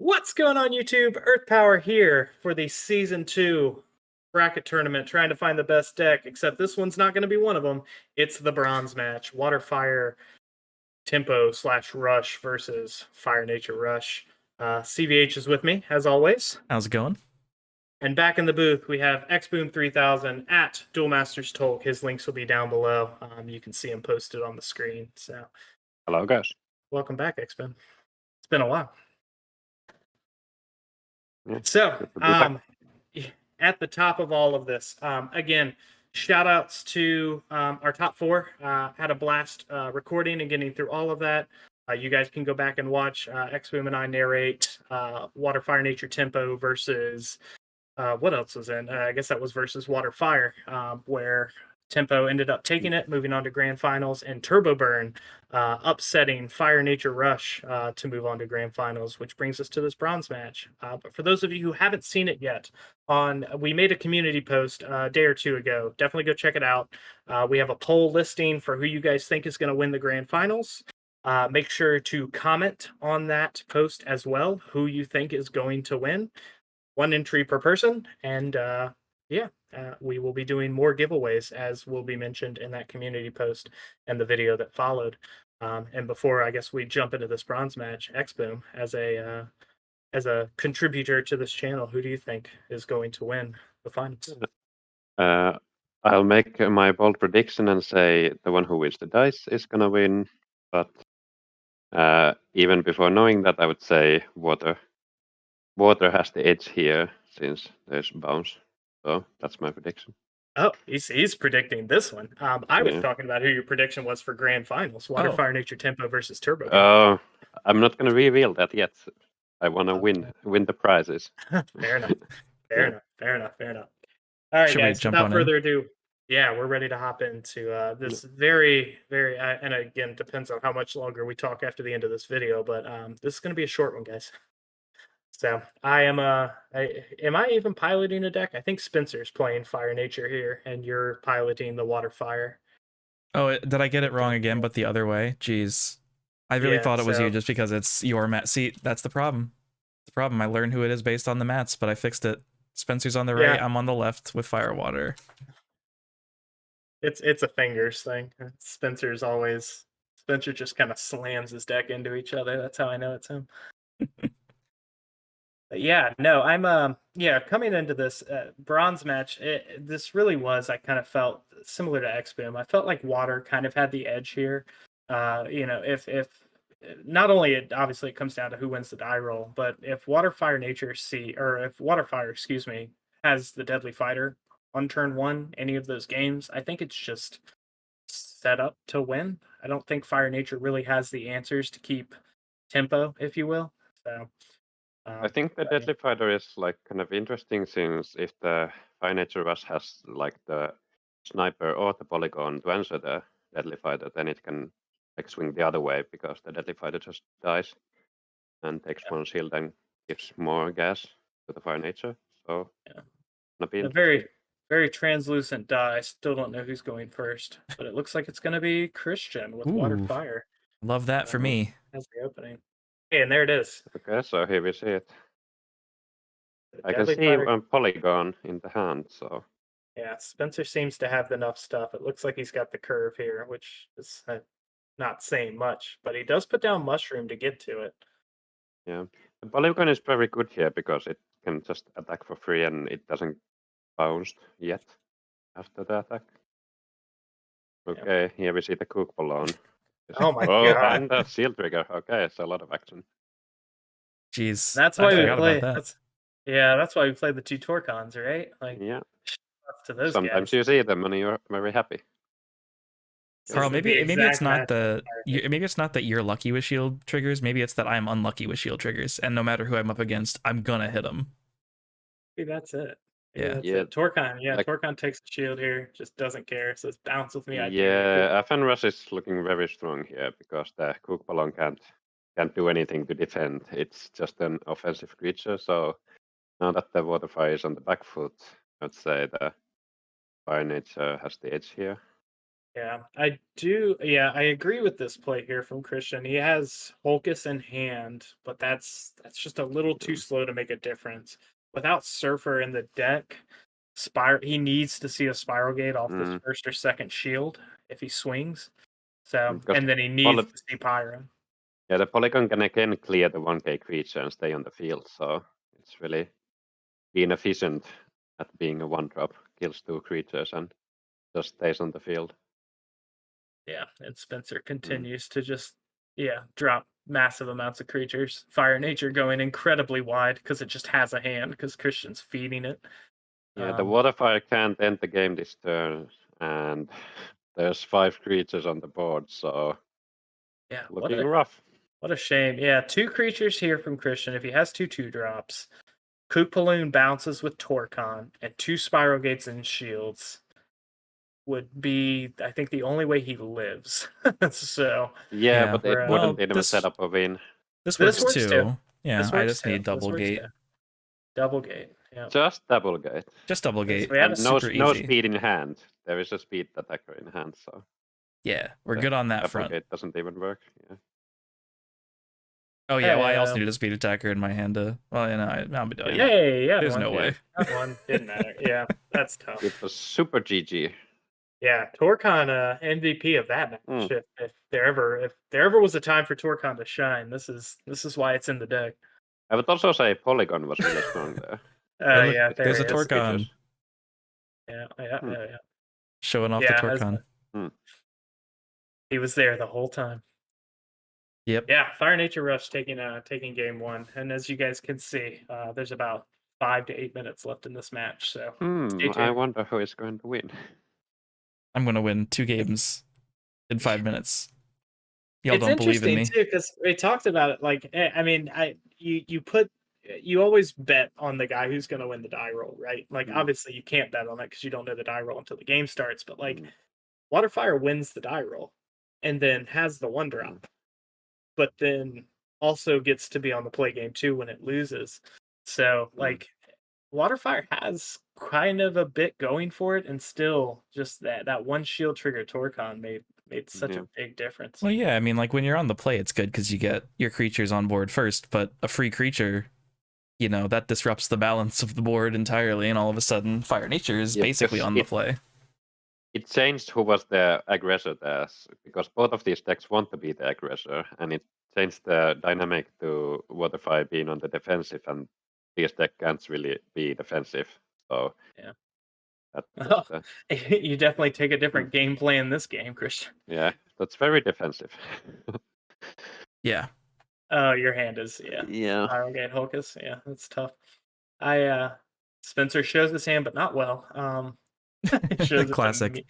What's going on, YouTube? Earth Power here for the Season 2 bracket tournament, trying to find the best deck, except this one's not going to be one of them. It's the bronze match, Water Fire Tempo / Rush versus Fire Nature Rush. CVH is with me, as always. How's it going? And back in the booth, we have XBoom 3000 at Duel Masters Tolk. His links will be down below. You can see him posted on the screen. So, hello, guys. Welcome back, XBoom. It's been a while. Yeah, so, at the top of all of this, again, shout outs to our top four. Had a blast recording and getting through all of that. You guys can go back and watch XBoom and I narrate Water Fire Nature Tempo versus what else was in? I guess that was versus Water Fire, where Tempo ended up taking it, moving on to grand finals, and Turbo Burn upsetting Fire Nature Rush to move on to grand finals, which brings us to this bronze match. But for those of you who haven't seen it yet, we made a community post a day or two ago. Definitely go check it out. We have a poll listing for who you guys think is going to win the grand finals. Make sure to comment on that post as well, who you think is going to win. 1 entry per person, and we will be doing more giveaways, as will be mentioned in that community post and the video that followed. And before, I guess, we jump into this bronze match, XBoom, as a contributor to this channel, who do you think is going to win the finals? I'll make my bold prediction and say the one who wins the dice is gonna win. But even before knowing that, I would say water. Water has the edge here since there's bounce. So that's my prediction. Oh, he's predicting this one. I was talking about who your prediction was for grand finals: Water Fire Nature Tempo versus Turbo. Oh, I'm not going to reveal that yet. I want to win the prizes. Fair enough. Fair enough. All right, guys. Without further ado, we're ready to hop into this very, very, and again, depends on how much longer we talk after the end of this video, but this is going to be a short one, guys. So am I even piloting a deck? I think Spencer's playing Fire Nature here, and you're piloting the Water Fire. Oh, did I get it wrong again, but the other way? Jeez. I really thought it was you just because it's your mat. See, that's the problem. I learned who it is based on the mats, but I fixed it. Spencer's on the right, I'm on the left with Fire Water. It's a fingers thing. Spencer just kind of slams his deck into each other. That's how I know it's him. I'm coming into this bronze match. This really was, I kind of felt similar to XBoom. I felt like Water kind of had the edge here. If not only obviously it comes down to who wins the die roll, but if Water Fire has the Deadly Fighter on turn 1, any of those games, I think it's just set up to win. I don't think Fire Nature really has the answers to keep tempo, if you will. So I think the Deadly Fighter is like kind of interesting, since if the Fire Nature Rush has like the sniper or the polygon to answer the Deadly Fighter, then it can like swing the other way, because the Deadly Fighter just dies and takes 1 shield and gives more gas to the Fire Nature. So a very, very translucent die. I still don't know who's going first, but it looks like it's going to be Christian with Water Fire. Love that for me. That's the opening. Hey, and there it is. Okay, so here we see it. I can see a polygon in the hand, so. Yeah, Spencer seems to have enough stuff. It looks like he's got the curve here, which is not saying much, but he does put down mushroom to get to it. Yeah, the polygon is very good here because it can just attack for free and it doesn't bounce yet after the attack. Okay, here we see the cook balloon. Oh my god! And the shield trigger. Okay, it's a lot of action. Jeez, that's why we play. That's why we play the 2 Torcons, right? Like, to those sometimes guys. you see them and you're very happy. Carl, maybe it's not that you're lucky with shield triggers. Maybe it's that I'm unlucky with shield triggers, and no matter who I'm up against, I'm gonna hit them. Maybe that's it. Yeah. Torcon. Yeah, Torcon takes the shield here, just doesn't care. Says bounce with me. Yeah, FN Rush is looking very strong here because the Cook Ballon can't do anything to defend. It's just an offensive creature. So now that the Water Fire is on the back foot, I'd say the Fire Nature has the edge here. Yeah, I do. Yeah, I agree with this play here from Christian. He has Holkus in hand, but that's just a little too Mm. slow to make a difference. Without Surfer in the deck, he needs to see a Spiral Gate off this Mm. first or second shield if he swings. So, Because and then he needs to see Pyro. yeah, the Polygon can again clear the 1k creature and stay on the field, so it's really being efficient at being a 1-drop, kills 2 creatures and just stays on the field. Yeah, and Spencer Mm. continues to just drop massive amounts of creatures. Fire Nature going incredibly wide because it just has a hand because Christian's feeding it. Yeah, the Waterfire can't end the game this turn, and there's 5 creatures on the board, so Yeah, looking rough. what a shame. Yeah, 2 creatures here from Christian. If he has 2/2 drops, Koopaloon bounces with Torcon, and 2 Spiral Gates and Shields would be, I think, the only way he lives. So Yeah, but it wouldn't well, even set up a win. This this works works too. too. Yeah, This I works just too. need double This works gate. too. Double gate. Yeah. Just double gate. Just double So gate. we have And a no, super no easy. speed in hand. There is a speed attacker in hand, so Yeah, we're the good on that double front. gate doesn't even work. Yeah. Oh yeah, well I also need a speed attacker in my hand to. Well, you know, I'll be done. Yeah, There's no way. Not one. Didn't matter. Yeah, that's tough. It was super GG. Yeah, Torcon MVP of that match. If there ever was a time for Torcon to shine, this is why it's in the deck. I would also say Polygon was really strong there. Look, Yeah, there's a he is. Torcon. Yeah. Showing off the Torcon. He was there the whole time. Yep. Yeah, Fire Nature Rush taking game 1, and as you guys can see, there's about 5 to 8 minutes left in this match. So stay tuned. I wonder who is going to win. I'm going to win 2 games in 5 minutes. Y'all It's don't believe in me. interesting too because we talked about it. Like, I mean, you always bet on the guy who's going to win the die roll, right? Like, obviously you can't bet on it because you don't know the die roll until the game starts. But like, Waterfire wins the die roll, and then has the 1-drop, but then also gets to be on the play game too when it loses. So like, Waterfire has kind of a bit going for it, and still just that one shield trigger Torcon made such a big difference. Well, yeah, I mean, like when you're on the play, it's good because you get your creatures on board first, but a free creature, you know, that disrupts the balance of the board entirely, and all of a sudden, Fire Nature is basically on the play. It changed who was the aggressor there, because both of these decks want to be the aggressor, and it changed the dynamic to Waterfire being on the defensive, and this deck can't really be defensive. So yeah, that's you definitely take a different gameplay in this game, Christian. Yeah, that's very defensive. Yeah. Oh, your hand is Yeah. Spiral Gate Holkus. Yeah, that's tough. Spencer shows his hand, but not well. Shows Classic.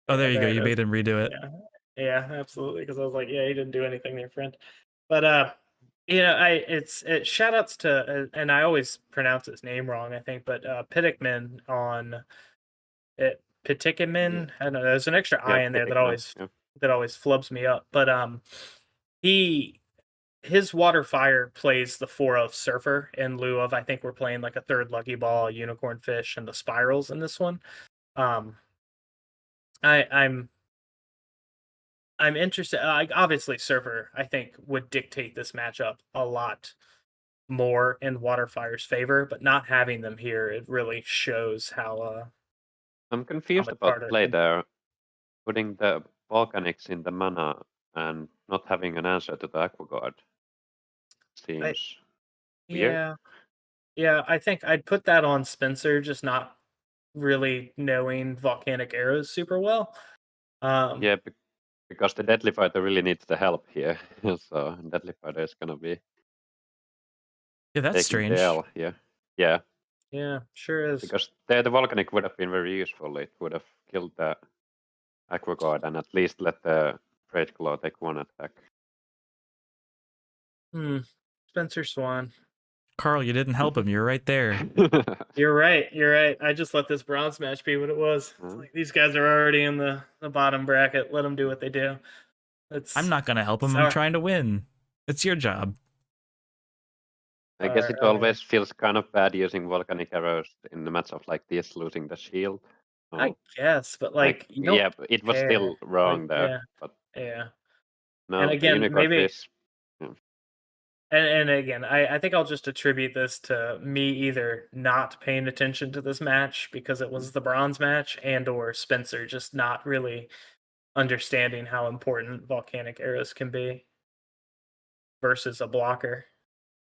Oh, there you go. You made him redo it. Yeah, absolutely. Because I was like, yeah, he didn't do anything there, friend. But you know, it's shout outs to and I always pronounce his name wrong, I think, but Pitikman on it. Pitikman. I don't know. There's an extra I in there that always flubs me up. But his Waterfire plays the 4 of Surfer in lieu of, I think we're playing like a 3rd Lucky Ball, Unicorn Fish, and the Spirals in this one. I'm interested. Obviously, Surfer, I think, would dictate this matchup a lot more in Waterfire's favor, but not having them here, it really shows how. I'm confused about the play there, putting the volcanics in the mana and not having an answer to the Aqua Guard. Seems weird. Yeah. I think I'd put that on Spencer, just not really knowing volcanic arrows super well. Yeah, because the Deadly Fighter really needs the help here. So Deadly Fighter is gonna be that's strange. Yeah, sure is. Because the volcanic would have been very useful. It would have killed the Aqua Guard and at least let the Great Claw take 1 attack. Spencer Swan. Carl, you didn't help him. You're right there. You're right. I just let this bronze match be what it was. It's like, these guys are already in the bottom bracket. Let them do what they do. I'm not going to help him. I'm trying to win. It's your job. I guess it always feels kind of bad using volcanic arrows in the matchup like this, losing the shield. I guess, but like, you don't yeah, but it was care. still wrong there. Yeah, But yeah. And no, the again, unicorn maybe, fish. Yeah. and again, I think I'll just attribute this to me either not paying attention to this match because it was the bronze match, and or Spencer just not really understanding how important volcanic arrows can be versus a blocker.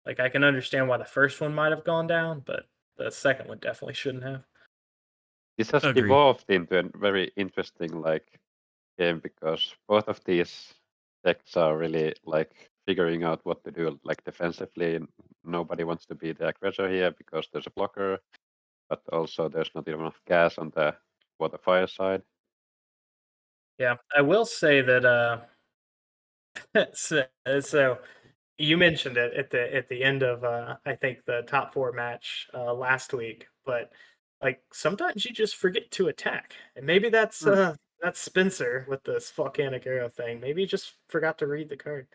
Like I can understand why the first one might have gone down, but the second one definitely shouldn't have. This has Agree. evolved into a very interesting game because both of these decks are really figuring out what to do defensively. Nobody wants to be the aggressor here because there's a blocker, but also there's not enough gas on the water fire side. Yeah, I will say that so you mentioned it at the end of I think the top four match last week, but like sometimes you just forget to attack, and maybe Hmm. that's Spencer with this volcanic arrow thing. Maybe he just forgot to read the card.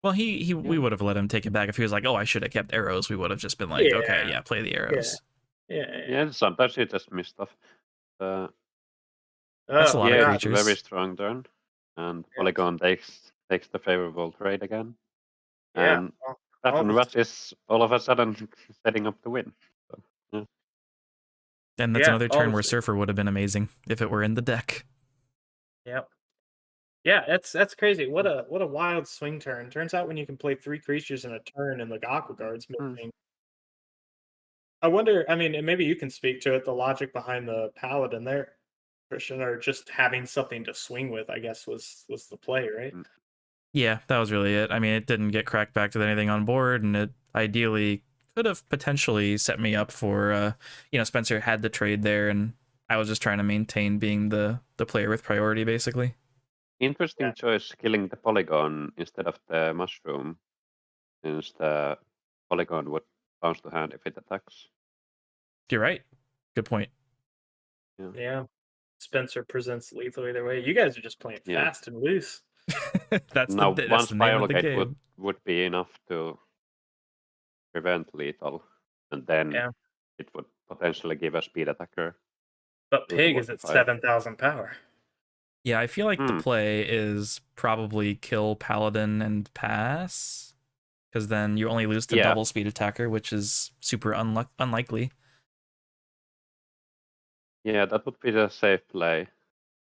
Well, we Yeah. would have let him take it back if he was like, "Oh, I should have kept arrows." We would have just been like, "Okay, Yeah, yeah, play the yeah, arrows." yeah. Yeah, sometimes you just miss stuff. Uh, That's a Oh lot of yeah, God, it's a very creatures. strong turn, and yeah, Polygon takes the favorable trade again, yeah. and All Pattern the Rush is all of a sudden setting up to win. So, yeah. And that's yeah, another all turn the where Surfer would have been amazing if it were in the deck. yeah. Yeah, that's crazy. What a wild swing turn. Turns out when you can play 3 creatures in a turn and the Aqua Guard's Hmm. missing. I wonder, I mean, and maybe you can speak to it, the logic behind the Paladin there, Christian, or just having something to swing with, I guess was the play, right? Hmm. Yeah, that was really it. I mean, it didn't get cracked back to anything on board, and it ideally could have potentially set me up for, Spencer had the trade there, and I was just trying to maintain being the player with priority, basically. Interesting Yeah. choice, killing the Polygon instead of the Mushroom, since the Polygon would bounce to hand if it attacks. You're right. Good point. Yeah. Yeah. Spencer presents lethal either way. You guys are just playing Yeah. fast and loose. that's Now, one the name of Spiral the Gate game. would be enough to prevent lethal, and then Yeah. it would potentially give a speed attacker But through the Pig is water at fire. 7,000 power. Yeah, I feel like the Hmm. play is probably kill Paladin and pass, because then you only lose to Yeah. double speed attacker, which is super unlikely. Yeah, that would be the safe play.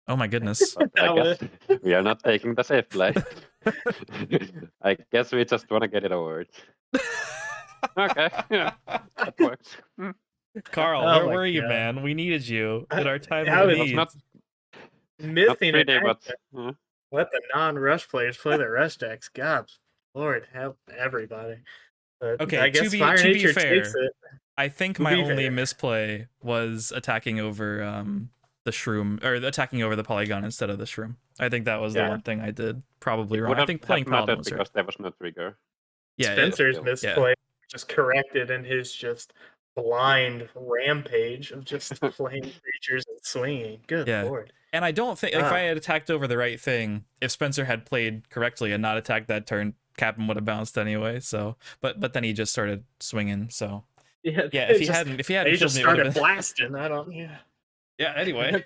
Oh my goodness. But I That guess would- we are not taking the safe play. I guess we just want to get it over it. Okay, yeah, that works. Hmm. Carl, oh where my were you, god. man? We needed you in our time I of It was was need. not missing an 3D, but action. Let the non-rush players play their rush decks. God, Lord, help everybody. But Okay, I to guess be Fire to be Nature takes fair, it. I think To my be only fair. misplay was attacking over the shroom, or attacking over the Polygon instead of the shroom. I think that was the yeah, one thing I did probably it wrong. would I think have playing Paladin mattered was right. because there was no trigger. Yeah, But Spencer's still, yeah. misplay just corrected in his just blind rampage of just playing creatures and swinging. Good Yeah. Lord. And I don't think if I Ah, had attacked over the right thing, if Spencer had played correctly and not attacked that turn, Captain would have bounced anyway. So, but then he just started swinging. So, yeah, yeah, it just if he hadn't they killed just me, it would have started been. blasting. I don't yeah. Yeah. Anyway.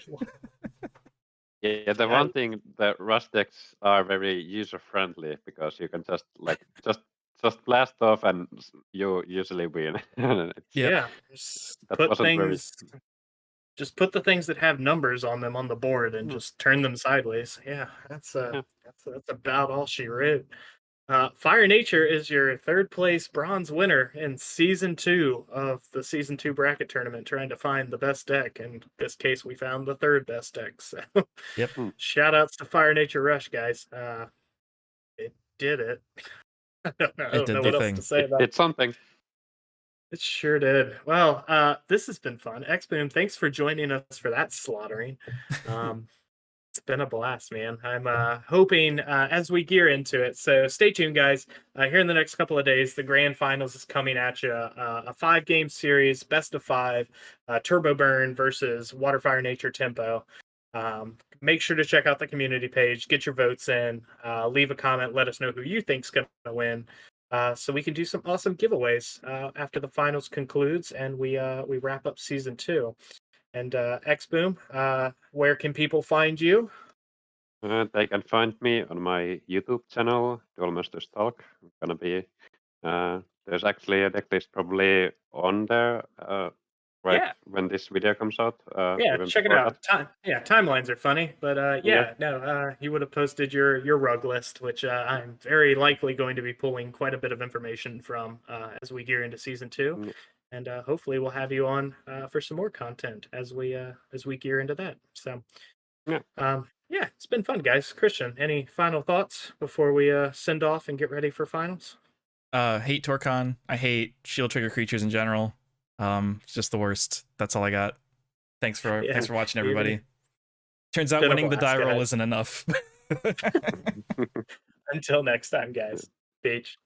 yeah, the Yeah, one thing the Rust decks are very user friendly because you can just blast off and you usually win. Yep. yeah. That wasn't very. Just put the things that have numbers on them on the board and Hmm. just turn them sideways. Yeah, Yeah. that's about all she wrote. Fire Nature is your third place bronze winner in season 2 of the season 2 bracket tournament, trying to find the best deck. In this case, we found the third best deck. So, Yep. Hmm. shout outs to Fire Nature Rush, guys. It did it. I It don't did know the what else to thing. say It about it. did something. It sure did. Well, this has been fun. X-Boom, thanks for joining us for that slaughtering. Um, It's been a blast, man. I'm hoping as we gear into it. So stay tuned, guys. Here in the next couple of days, the grand finals is coming at you. A 5-game series, best of 5, Turbo Burn versus Water Fire Nature Tempo. Make sure to check out the community page, get your votes in, leave a comment, let us know who you think's going to win. So we can do some awesome giveaways after the finals concludes and we wrap up season 2. And X-Boom, where can people find you? They can find me on my YouTube channel, Duel Talk. I'm gonna be there's actually a decklist probably on there right Yeah. when this video comes out. Yeah, Even check it before that. out. Timelines are funny, but Yeah. yeah, no, you would have posted your rug list, which I'm very likely going to be pulling quite a bit of information from as we gear into season 2, Yeah. and hopefully we'll have you on for some more content as we gear into that. So, Yeah. yeah, it's been fun, guys. Christian, any final thoughts before we send off and get ready for finals? Hate Torcon. I hate shield trigger creatures in general. It's just the worst. That's all I got. Thanks for Yeah, watching, everybody. Turns out been a winning the die blast, roll guys. isn't enough. Until next time, guys. Beach.